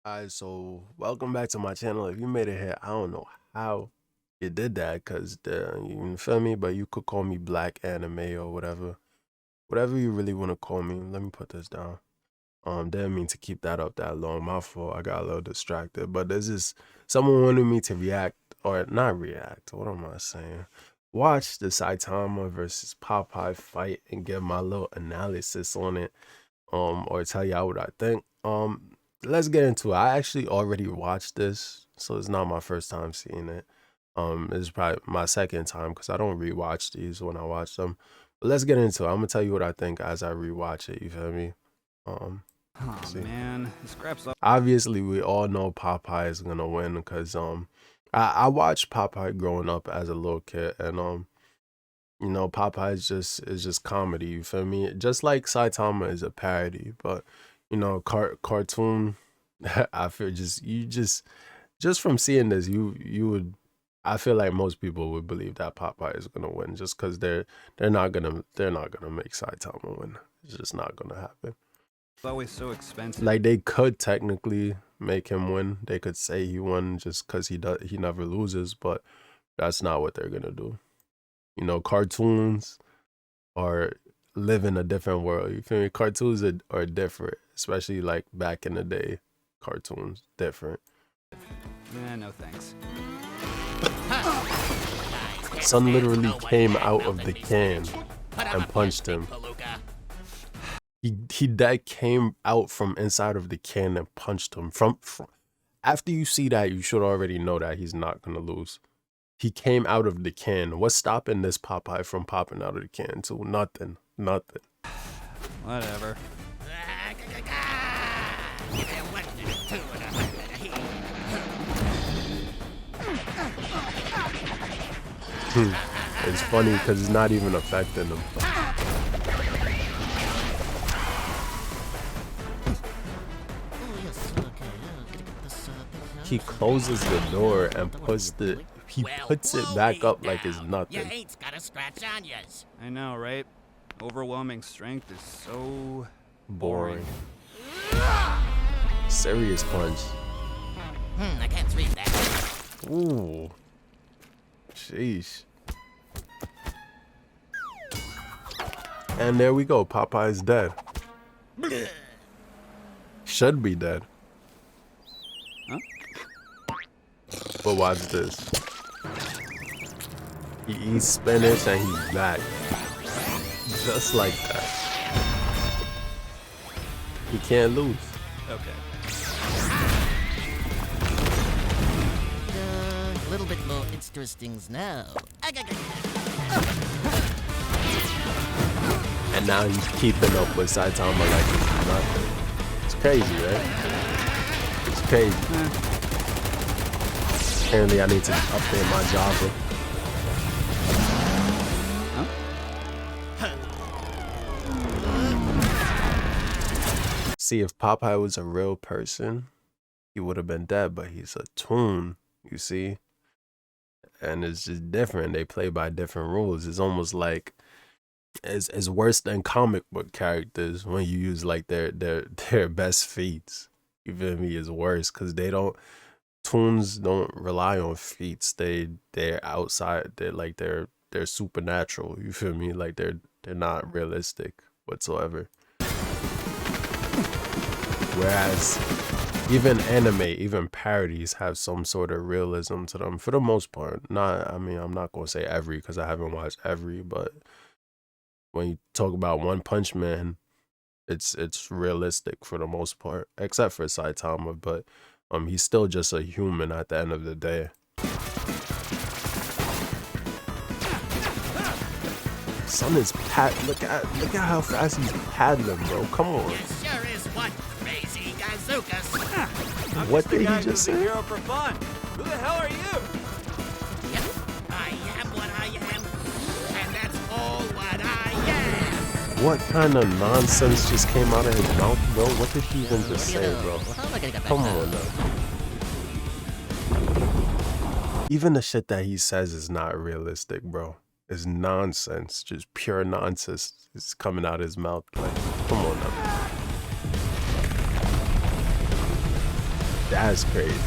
Alright, so welcome back to my channel. If you made it here, I don't know how you did that, cause you feel me, but you could call me BlackAnime or whatever, whatever you really want to call me. Let me put this down. Didn't mean to keep that up that long. My fault. I got a little distracted. But there's this someone wanted me to react or not react. What am I saying? Watch the Saitama versus Popeye fight and give my little analysis on it. Or tell y'all what I think. Let's get into it. I actually already watched this, so it's not my first time seeing it. It's probably my second time because I don't rewatch these when I watch them. But let's get into it. I'm gonna tell you what I think as I rewatch it. You feel me? Oh See. man, scraps up. Obviously, we all know Popeye is gonna win because I watched Popeye growing up as a little kid, and you know, Popeye is just comedy. You feel me? Just like Saitama is a parody, but you know, cartoon. I feel just from seeing this, you would. I feel like most people would believe that Popeye is gonna win, just because they're not gonna make Saitama win. It's just not gonna happen. It's always so expensive. Like they could technically make him win. They could say he won just because he never loses, but that's not what they're gonna do. You know, cartoons are live in a different world. You feel me? Cartoons are different, especially like back in the day. Cartoons different. No thanks. Son literally came out of the can and punched him. He that came out from inside of the can and punched him. From after you see that, you should already know that he's not gonna lose. He came out of the can. What's stopping this Popeye from popping out of the can too? Nothing. Nothing. Whatever. It's funny because it's not even affecting him. He closes the door and puts it back up like it's nothing. ain't got a scratch on yas. I know, right? Overwhelming strength is so Boring. Serious punch. I can't read that. Ooh. Sheesh. And there we go. Popeye's dead. Should be dead. Huh? But watch this. He eats spinach and he's back. Just like that. He can't lose. Okay. A little bit more interesting now. And now he's keeping up with Saitama like it's nothing. It's crazy, right? It's crazy. Apparently I need to update my Java. See, if Popeye was a real person, he would have been dead, but he's a toon, you see? And it's just different. They play by different rules. It's almost like it's worse than comic book characters when you use like their best feats. You feel me? It's worse because toons don't rely on feats. They're outside. They're supernatural. You feel me? Like they're not realistic whatsoever. Whereas even anime, even parodies have some sort of realism to them for the most part. I mean, I'm not gonna say every because I haven't watched every, but when you talk about One Punch Man, it's realistic for the most part, except for Saitama, but he's still just a human at the end of the day. Son is look at how fast he's paddling, bro. Come on. Sure is one crazy gazookas. What did he just say? Hero for fun. Who the hell are you? Yep, I am what I am, and that's all what I am. What kind of nonsense just came out of his mouth, bro? What did he even just say, bro? How am I gonna get back Come now? on now. Even the shit that he says is not realistic, bro. It's nonsense, just pure nonsense is coming out of his mouth. Like, come on now. That's crazy.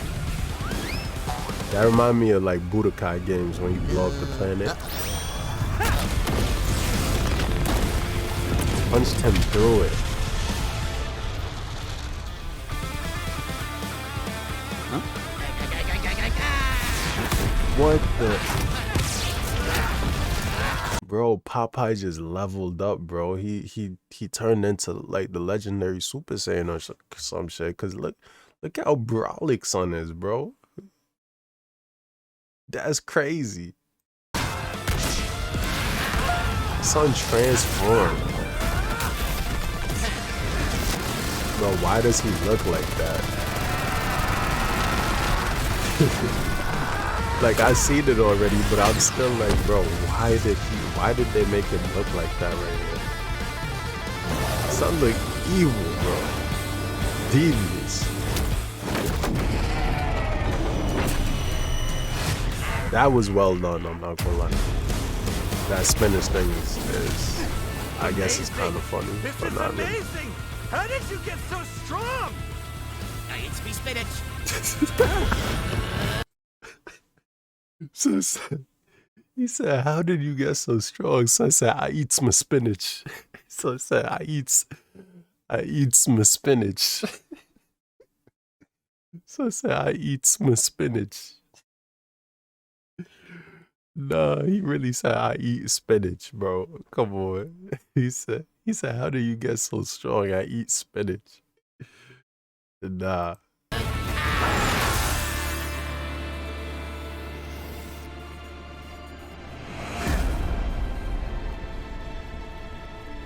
That remind me of like Budokai games when you blow up the planet. Punched him through it. Huh? What the? Bro, Popeye just leveled up, bro. He turned into like the legendary Super Saiyan or some shit. Cause look how brolic son is, bro. That's crazy. Son transformed. Bro, why does he look like that? Like, I seen it already, but I'm still like, bro, why did they make him look like that right here? Son look evil, bro. Devious. That was well done, I'm not gonna lie. That spinach thing is I guess it's kind of funny, but not really. Amazing! How did you get so strong? I eat me spinach. So he said, how did you get so strong? So I said, I eat some spinach. So I said, I eat some spinach. So I said, I eat some spinach. Nah, he really said, I eat spinach, bro. Come on. He said, how do you get so strong? I eat spinach. Nah.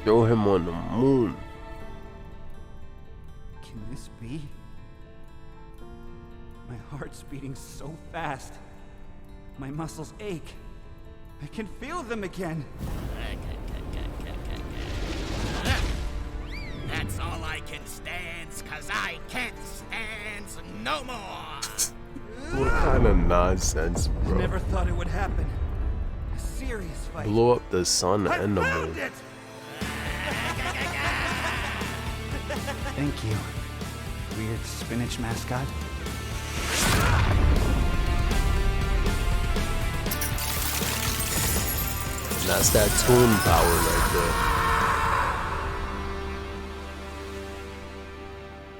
Throw him on the moon. Can this be? My heart's beating so fast. My muscles ache. I can feel them again. That's all I can stand, 'cause I can't stand no more. What kind of nonsense, bro? Never thought it would happen. A serious fight. Blow up the sun and the Found moon. it! Thank you, weird spinach mascot. That's that toon power right there.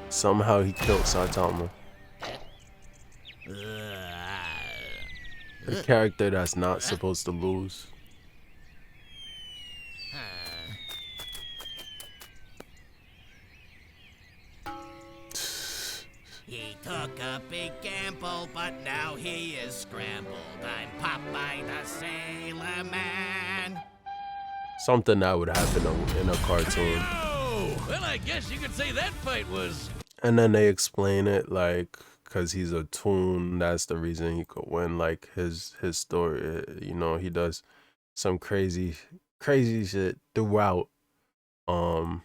Somehow he killed Saitama. A character that's not supposed to lose. He took a big gamble, but now he is scrambled. I'm Popeye the Sailor Man. Something that would happen in a cartoon. Oh, well, I guess you could say that fight was... And then they explain it like, cause he's a toon, that's the reason he could win. Like his story, you know, he does some crazy shit throughout, you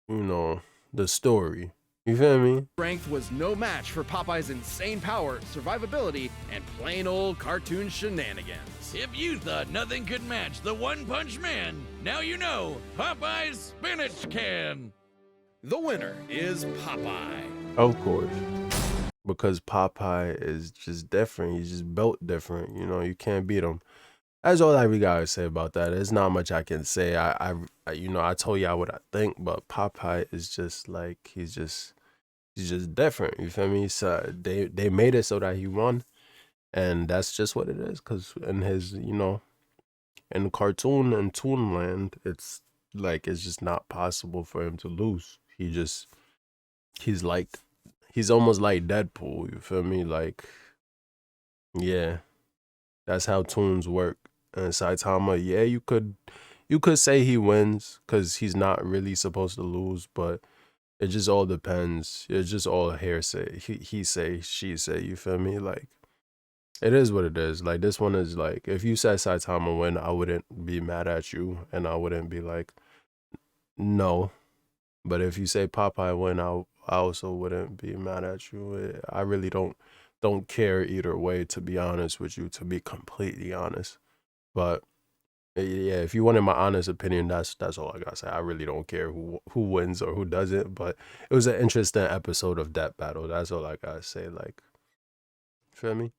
know, the story. You feel me? Strength was no match for Popeye's insane power, survivability, and plain old cartoon shenanigans. If you thought nothing could match the One Punch Man, now you know Popeye's Spinach Can. The winner is Popeye. Of course. Because Popeye is just different. He's just built different. You know, you can't beat him. That's all I really gotta say about that. There's not much I can say. I you know, I told y'all what I think, but Popeye is just like, he's just different. You feel me? So they made it so that he won, and that's just what it is. Cause in his, you know, in cartoon and Toonland, it's like it's just not possible for him to lose. He's almost like Deadpool. You feel me? Like, yeah, that's how toons work. And Saitama, yeah, you could say he wins because he's not really supposed to lose, but it just all depends. It's just all hearsay. He say, she say. You feel me? Like, it is what it is. Like, this one is like, if you said Saitama win, I wouldn't be mad at you, and I wouldn't be like, no. But if you say Popeye win, I also wouldn't be mad at you. I really don't care either way, to be honest with you, to be completely honest. But Yeah, if you wanted my honest opinion, that's all I gotta say. I really don't care who wins or who doesn't, but it was an interesting episode of that battle. That's all I gotta say. Like, feel me?